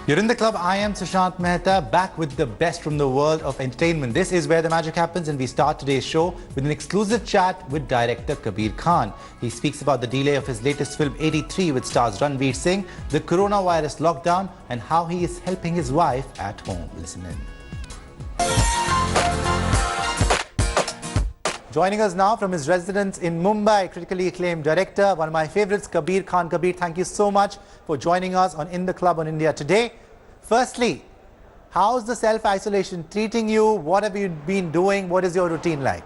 You're in the club. I am Sushant Mehta, back with the best from the world of entertainment. This is where the magic happens, and we start today's show with an exclusive chat with director Kabir Khan. He speaks about the delay of his latest film 83, which stars Ranveer Singh, the coronavirus lockdown, and how he is helping his wife at home. Listen in. Joining us now from his residence in Mumbai, critically acclaimed director, one of my favorites, Kabir Khan. Kabir, thank you so much for joining us on In the Club on India Today. Firstly, how's the self-isolation treating you? What have you been doing? What is your routine like?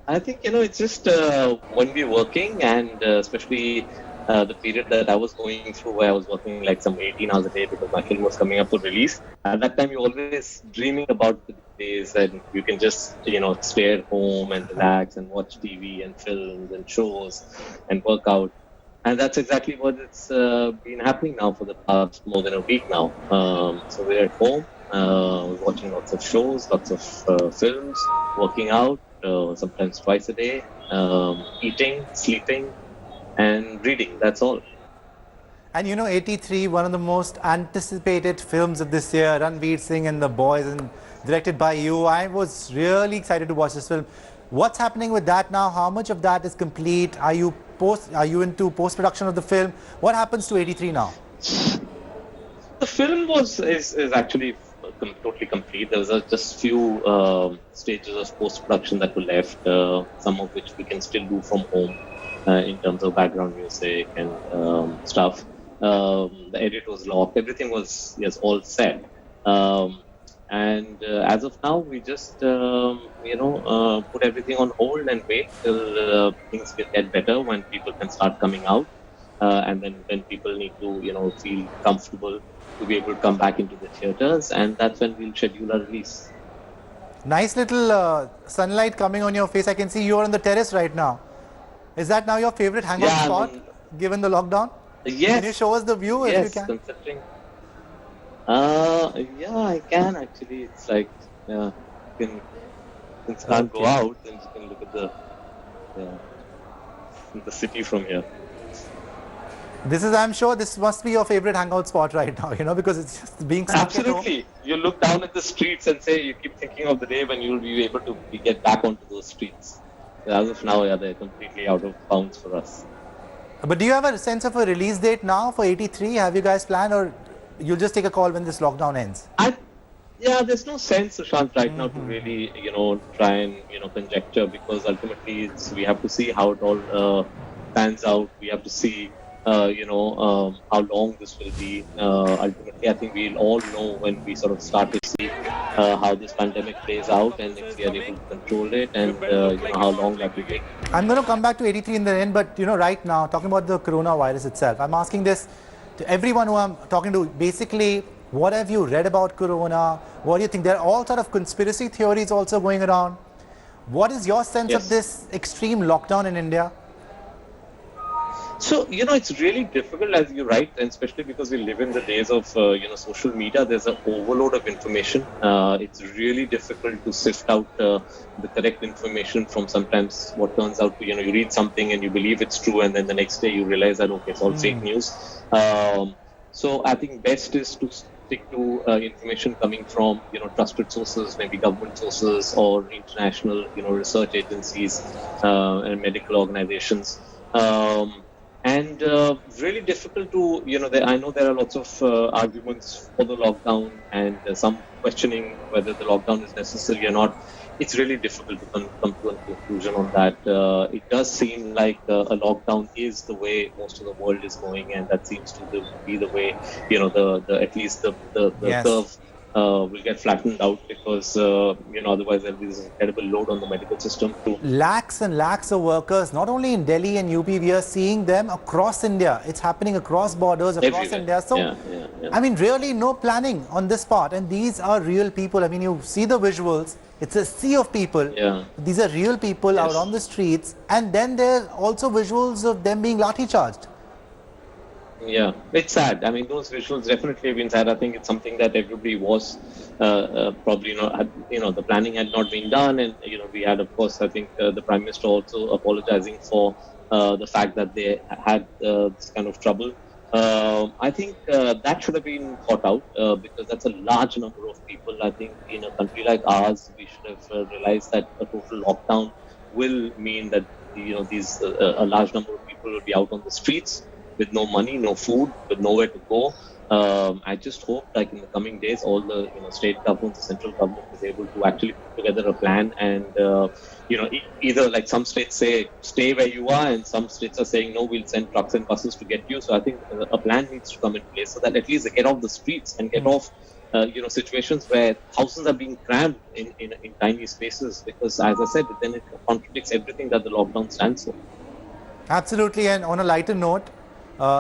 I think, it's just when we're working, and especially the period that I was going through where I was working like some 18 hours a day because my film was coming up for release. At that time, you're always dreaming about the days and you can just, stay at home and relax and watch TV and films and shows and work out. And that's exactly what it's been happening now for the past more than a week now. So we're at home, watching lots of shows, lots of films, working out, sometimes twice a day, eating, sleeping, and reading. That's all. And 83, one of the most anticipated films of this year, Ranveer Singh and the Boys, and directed by you. I was really excited to watch this film. What's happening with that now? How much of that is complete? Are you into post-production of the film? What happens to 83 now? The film is actually totally complete. There was just few stages of post-production that were left, some of which we can still do from home in terms of background music and stuff. The edit was locked. Everything was all set. And as of now, we just, put everything on hold and wait till things will get better, when people can start coming out. And then when people need to, feel comfortable to be able to come back into the theaters. And that's when we'll schedule a release. Nice little sunlight coming on your face. I can see you're on the terrace right now. Is that now your favorite hangout spot, given the lockdown? Yes. Can you show us the view if you can? Considering. Yeah, I can actually. It's like, you can, since you can't go out, then you can look at the city from here. I'm sure this must be your favorite hangout spot right now, because it's just being stuck Absolutely. at home. You look down at the streets and you keep thinking of the day when you'll be able to get back onto those streets. As of now, they're completely out of bounds for us. But do you have a sense of a release date now for 83? Have you guys planned, or you'll just take a call when this lockdown ends? There's no sense, Sushant, right now to really, try and, conjecture, because ultimately we have to see how it all pans out. We have to see, how long this will be. Ultimately, I think we'll all know when we sort of start to see how this pandemic plays out, and if we are able to control it, and how long that will take. I'm going to come back to 83 in the end, but right now, talking about the coronavirus itself, I'm asking this to everyone who I'm talking to. Basically, what have you read about corona? What do you think? There are all sort of conspiracy theories also going around. What is your sense of this extreme lockdown in India? So, it's really difficult, as you write, and especially because we live in the days of, social media. There's an overload of information. It's really difficult to sift out the correct information from sometimes what turns out to, you read something and you believe it's true, and then the next day you realize that, okay, it's all fake news. So I think best is to stick to information coming from, trusted sources, maybe government sources or international, research agencies and medical organizations. And really difficult to, I know there are lots of arguments for the lockdown, and some questioning whether the lockdown is necessary or not. It's really difficult to come to a conclusion on that. It does seem like a lockdown is the way most of the world is going, and that seems to be the way, at least the curve will get flattened out, because otherwise there'll be this incredible load on the medical system too. Lakhs and lakhs of workers, not only in Delhi and UP, we are seeing them across India. It's happening across borders, across India. So, I mean, really no planning on this part. And these are real people. I mean, you see the visuals. It's a sea of people. These are real people out on the streets. And then there are also visuals of them being lathi charged. Yeah, it's sad. I mean, those visuals definitely have been sad. I think it's something that everybody was probably, the planning had not been done. And, we had, of course, I think the Prime Minister also apologizing for the fact that they had this kind of trouble. I think that should have been thought out because that's a large number of people. I think in a country like ours, we should have realized that a total lockdown will mean that these a large number of people will be out on the streets with no money, no food, with nowhere to go. I just hope, like in the coming days, all the state governments, the central government is able to actually put together a plan, and either like some states say stay where you are, and some states are saying no, we'll send trucks and buses to get you. So I think a plan needs to come in place so that at least they get off the streets and get off. Situations where thousands are being crammed in tiny spaces, because as I said, then it contradicts everything that the lockdown stands for. Absolutely. And on a lighter note,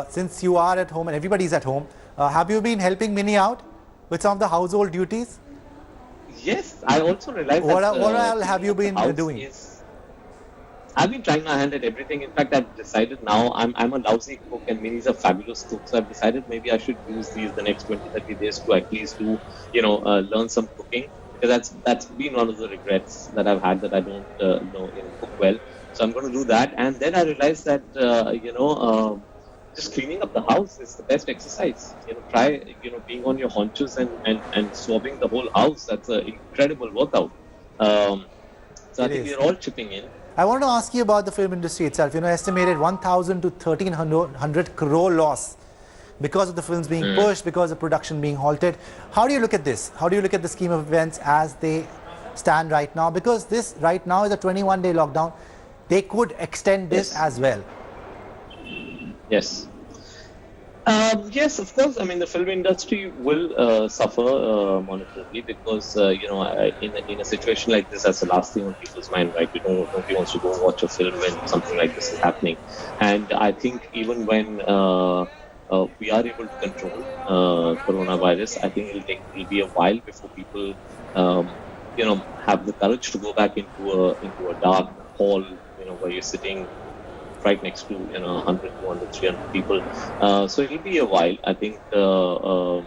since you are at home and everybody's at home, have you been helping Minnie out with some of the household duties? Yes, I also realized what that. What all have you been doing? I've been trying my hand at everything. In fact, I've decided now I'm a lousy cook and Minnie's a fabulous cook. So I've decided maybe I should use the next 20-30 days to at least do, learn some cooking. Because that's been one of the regrets that I've had, that I don't cook well. So I'm going to do that. And then I realized that, just cleaning up the house is the best exercise. Try, being on your haunches and swabbing the whole house. That's an incredible workout. So I think we're all chipping in. I want to ask you about the film industry itself. Estimated 1,000 to 1,300 crore loss because of the films being pushed, because of production being halted. How do you look at this? How do you look at the scheme of events as they stand right now? Because this right now is a 21-day lockdown. They could extend this as well. Yes. Yes, of course. I mean, the film industry will suffer monetarily because, in a situation like this, that's the last thing on people's mind, right? Nobody wants to go watch a film when something like this is happening. And I think even when we are able to control coronavirus, I think it'll be a while before people, have the courage to go back into a dark hall, where you're sitting right next to 100, 200, 300 people. So it'll be a while. I think we'll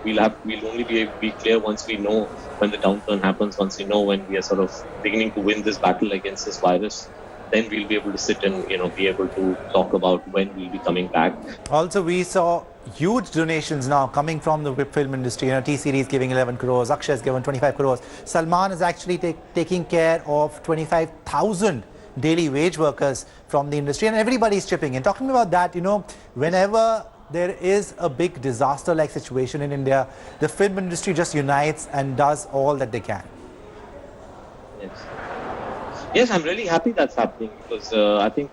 only be clear once we know when the downturn happens, once we know when we are sort of beginning to win this battle against this virus. Then we'll be able to sit and be able to talk about when we'll be coming back. Also, we saw huge donations now coming from the film industry. T-Series giving 11 crores, Akshay has given 25 crores. Salman is actually taking care of 25,000 daily wage workers from the industry, and everybody's chipping in. Talking about that, whenever there is a big disaster-like situation in India, the film industry just unites and does all that they can. Yes, I'm really happy that's happening because I think,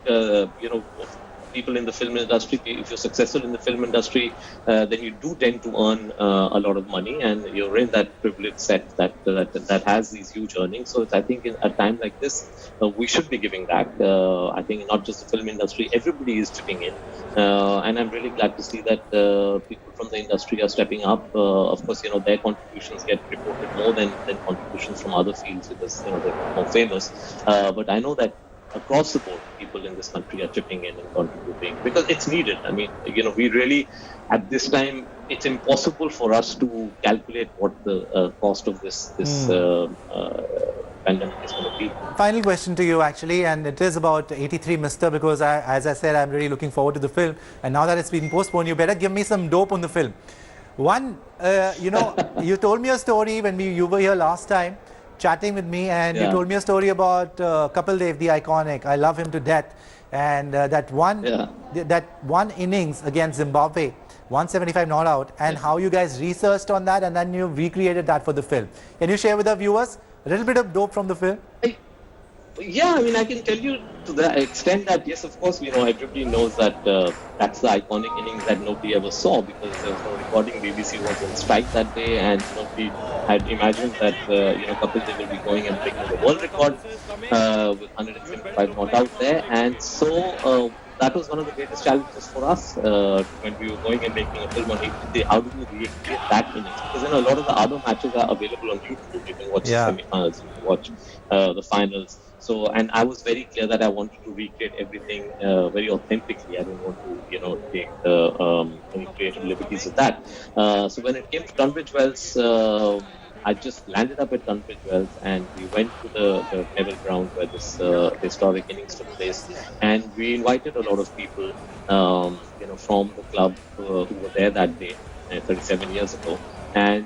people in the film industry, if you're successful in the film industry, then you do tend to earn a lot of money, and you're in that privileged set that has these huge earnings. So I think in a time like this, we should be giving back. I think not just the film industry, everybody is chipping in. And I'm really glad to see that people from the industry are stepping up. Of course, their contributions get reported more than contributions from other fields because, they're more famous. But I know that across the board, people in this country are chipping in and contributing because it's needed. I mean, we really, at this time, it's impossible for us to calculate what the cost of this pandemic is going to be. Final question to you, actually, and it is about 83 Mr. because, as I said, I'm really looking forward to the film. And now that it's been postponed, you better give me some dope on the film. One, you told me a story when you were here last time, chatting with me, and you told me a story about Kapil Dev, the iconic. I love him to death, and that one innings against Zimbabwe, 175 not out, and how you guys researched on that and then you recreated that for the film. Can you share with our viewers a little bit of dope from the film? Yeah, I mean, I can tell you to the extent that, yes, of course, everybody knows that that's the iconic innings that nobody ever saw because there was no recording. BBC was on strike that day, and nobody had imagined that, Kapil Dev will be going and breaking the world record with 175 not out there. And so that was one of the greatest challenges for us when we were going and making a film on 80. How do we recreate that innings? Because a lot of the other matches are available on YouTube. You can watch the semi-finals, you can watch the finals. So, and I was very clear that I wanted to recreate everything very authentically. I didn't want to, take any creative liberties with that. So when it came to Tunbridge Wells, I just landed up at Tunbridge Wells, and we went to the Neville ground where this historic innings took place, and we invited a lot of people, from the club who were there that day, 37 years ago, and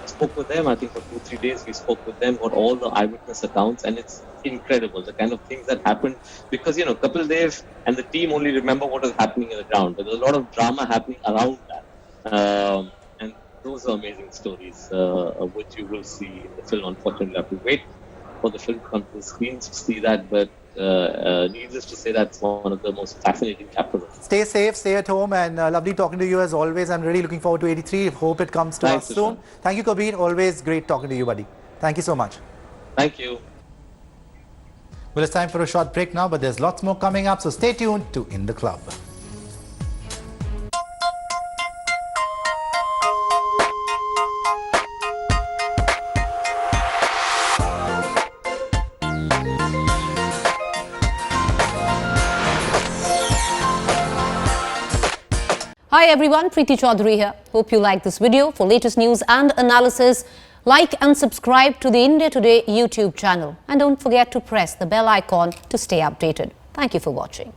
spoke with them. I think for 2-3 days we spoke with them, got all the eyewitness accounts, and it's incredible the kind of things that happened, because Kapil Dev and the team only remember what is happening in the ground, but there's a lot of drama happening around that. And those are amazing stories, which you will see in the film. Unfortunately, I have to wait for the film to come to the screens to see that, but needless to say, that's one of the most fascinating chapters. Stay safe, stay at home, and lovely talking to you as always. I'm really looking forward to 83. Hope it comes to us soon. Thank you, Kabir. Always great talking to you, buddy. Thank you so much. Thank you. Well, it's time for a short break now, but there's lots more coming up, so stay tuned to In the Club. Hi everyone, Preeti Chaudhary here. Hope you like this video. For latest news and analysis, like and subscribe to the India Today YouTube channel. And don't forget to press the bell icon to stay updated. Thank you for watching.